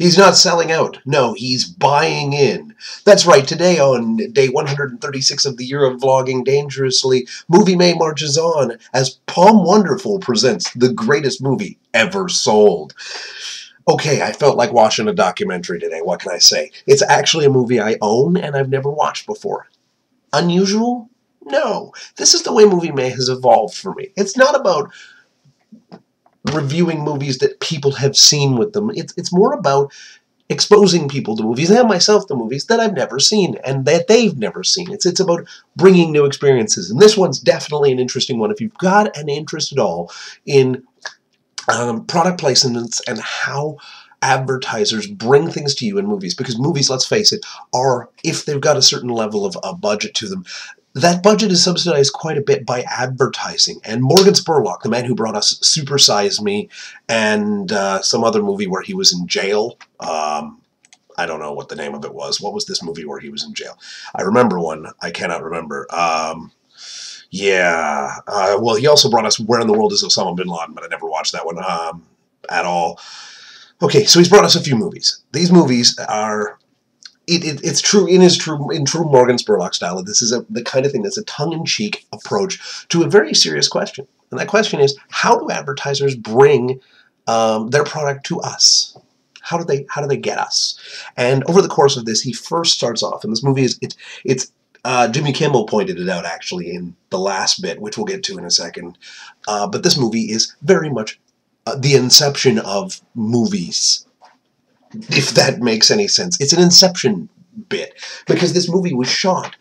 He's not selling out. No, he's buying in. That's right, today on day 136 of the year of vlogging dangerously, Movie May marches on as Palm Wonderful presents the greatest movie ever sold. Okay, I felt like watching a documentary today, what can I say? It's actually a movie I own and I've never watched before. Unusual? No. This is the way Movie May has evolved for me. It's not about reviewing movies that people have seen with them. It's more about exposing people to movies and myself to movies that I've never seen and that they've never seen. It's about bringing new experiences. And this one's definitely an interesting one. If you've got an interest at all in product placements and how advertisers bring things to you in movies, because movies, let's face it, are, if they've got a certain level of a budget to them, that budget is subsidized quite a bit by advertising. And Morgan Spurlock, the man who brought us Super Size Me and some other movie where he was in jail, I don't know what the name of it was. What was this movie where he was in jail? I remember one. I cannot remember. Well, he also brought us Where in the World is Osama Bin Laden, but I never watched that one at all. Okay, so he's brought us a few movies. These movies are... It's true in true Morgan Spurlock style. This is the kind of thing that's a tongue-in-cheek approach to a very serious question. And that question is, how do advertisers bring their product to us? How do they get us? And over the course of this, he first starts off, and this movie is Jimmy Kimmel pointed it out actually in the last bit, which we'll get to in a second. But this movie is very much the inception of movies, if that makes any sense. It's an inception bit, because this movie was shot.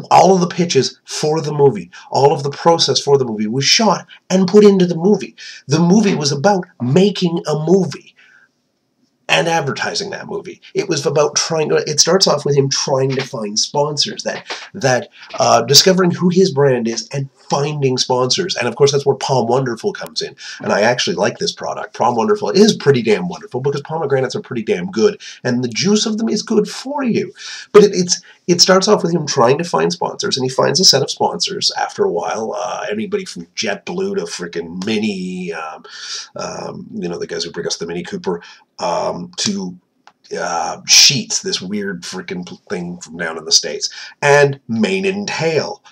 All of the pitches for the movie, all of the process for the movie was shot and put into the movie. The movie was about making a movie and advertising that movie. It was about it starts off with him trying to find sponsors, discovering who his brand is and finding sponsors. And of course, that's where Palm Wonderful comes in. And I actually like this product. Palm Wonderful is pretty damn wonderful because pomegranates are pretty damn good. And the juice of them is good for you. But it starts off with him trying to find sponsors, and he finds a set of sponsors after a while. Anybody from JetBlue to frickin' Mini, the guys who bring us the Mini Cooper, to Sheets, this weird frickin' thing from down in the States, and Mane and Tail.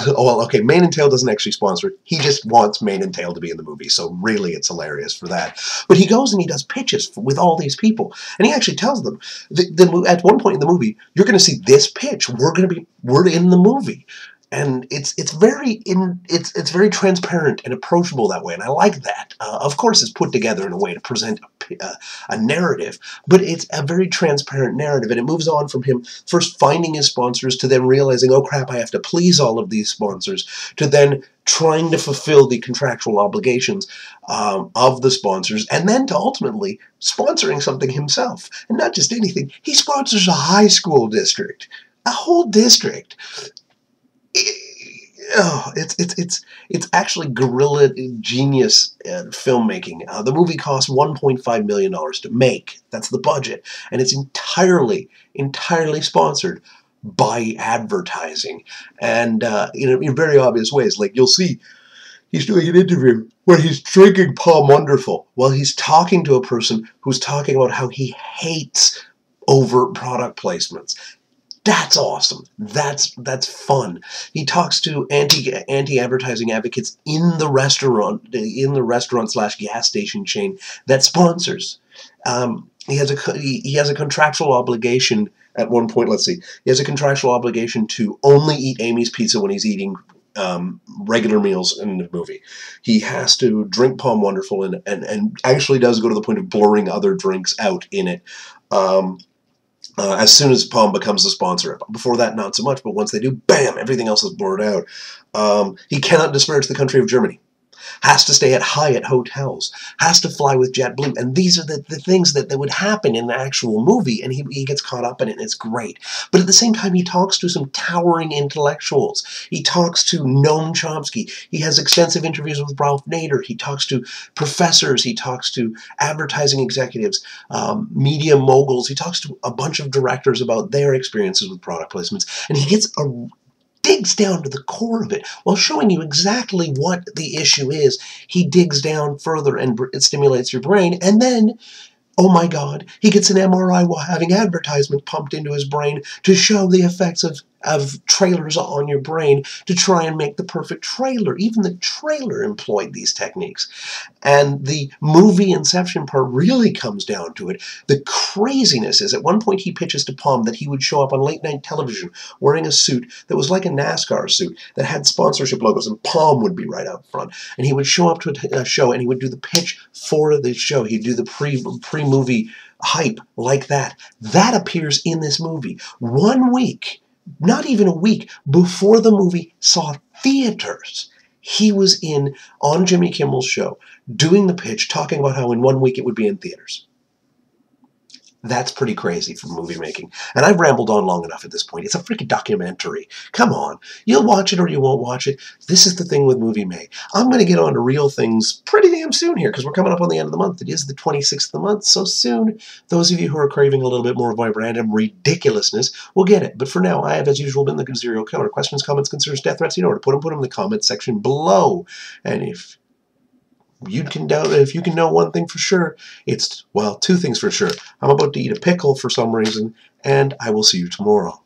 Well, okay, Mane and Tail doesn't actually sponsor it. He just wants Mane and Tail to be in the movie, so really it's hilarious for that. But he goes and he does pitches with all these people, and he actually tells them, at one point in the movie, you're going to see this pitch. We're in the movie. And it's very transparent and approachable that way, and I like that. Of course, it's put together in a way to present a narrative, but it's a very transparent narrative, and it moves on from him first finding his sponsors to then realizing, oh crap, I have to please all of these sponsors, to then trying to fulfill the contractual obligations of the sponsors, and then to ultimately sponsoring something himself, and not just anything. He sponsors a high school district, a whole district. It's actually guerrilla genius filmmaking. The movie cost $1.5 million to make. That's the budget, and it's entirely sponsored by advertising, and in very obvious ways. Like you'll see, he's doing an interview where he's drinking Palm Wonderful while he's talking to a person who's talking about how he hates overt product placements. That's awesome. That's fun. He talks to anti-advertising advocates in the restaurant / gas station chain that sponsors. He has a contractual obligation at one point. Let's see. He has a contractual obligation to only eat Amy's Pizza when he's eating regular meals in the movie. He has to drink Palm Wonderful and actually does go to the point of blurring other drinks out in it. As soon as Palm becomes a sponsor. Before that, not so much, but once they do, bam, everything else is blurred out. He cannot disparage the country of Germany. Has to stay at Hyatt hotels. Has to fly with JetBlue. And these are the things that would happen in the actual movie, and he gets caught up in it, and it's great. But at the same time, he talks to some towering intellectuals. He talks to Noam Chomsky. He has extensive interviews with Ralph Nader. He talks to professors. He talks to advertising executives, media moguls. He talks to a bunch of directors about their experiences with product placements, and he digs down to the core of it while showing you exactly what the issue is. He digs down further and it stimulates your brain, and then Oh my God, he gets an MRI while having advertisement pumped into his brain to show the effects of trailers on your brain to try and make the perfect trailer. Even the trailer employed these techniques. And the movie Inception part really comes down to it. The craziness is, at one point he pitches to Palm that he would show up on late night television wearing a suit that was like a NASCAR suit that had sponsorship logos, and Palm would be right out front. And he would show up to a show and he would do the pitch for the show. He'd do the pre-movie hype like that. That appears in this movie 1 week, not even a week, before the movie saw theaters. He was on Jimmy Kimmel's show, doing the pitch, talking about how in 1 week it would be in theaters. That's pretty crazy for movie making. And I've rambled on long enough at this point. It's a freaking documentary. Come on. You'll watch it or you won't watch it. This is the thing with Movie May. I'm going to get on to real things pretty damn soon here, because we're coming up on the end of the month. It is the 26th of the month, so soon those of you who are craving a little bit more of my random ridiculousness will get it. But for now, I have, as usual, been the Serial Killer. Questions, comments, concerns, death threats, you know where to put them in the comments section below. And if you can know one thing for sure, it's, well, two things for sure. I'm about to eat a pickle for some reason, and I will see you tomorrow.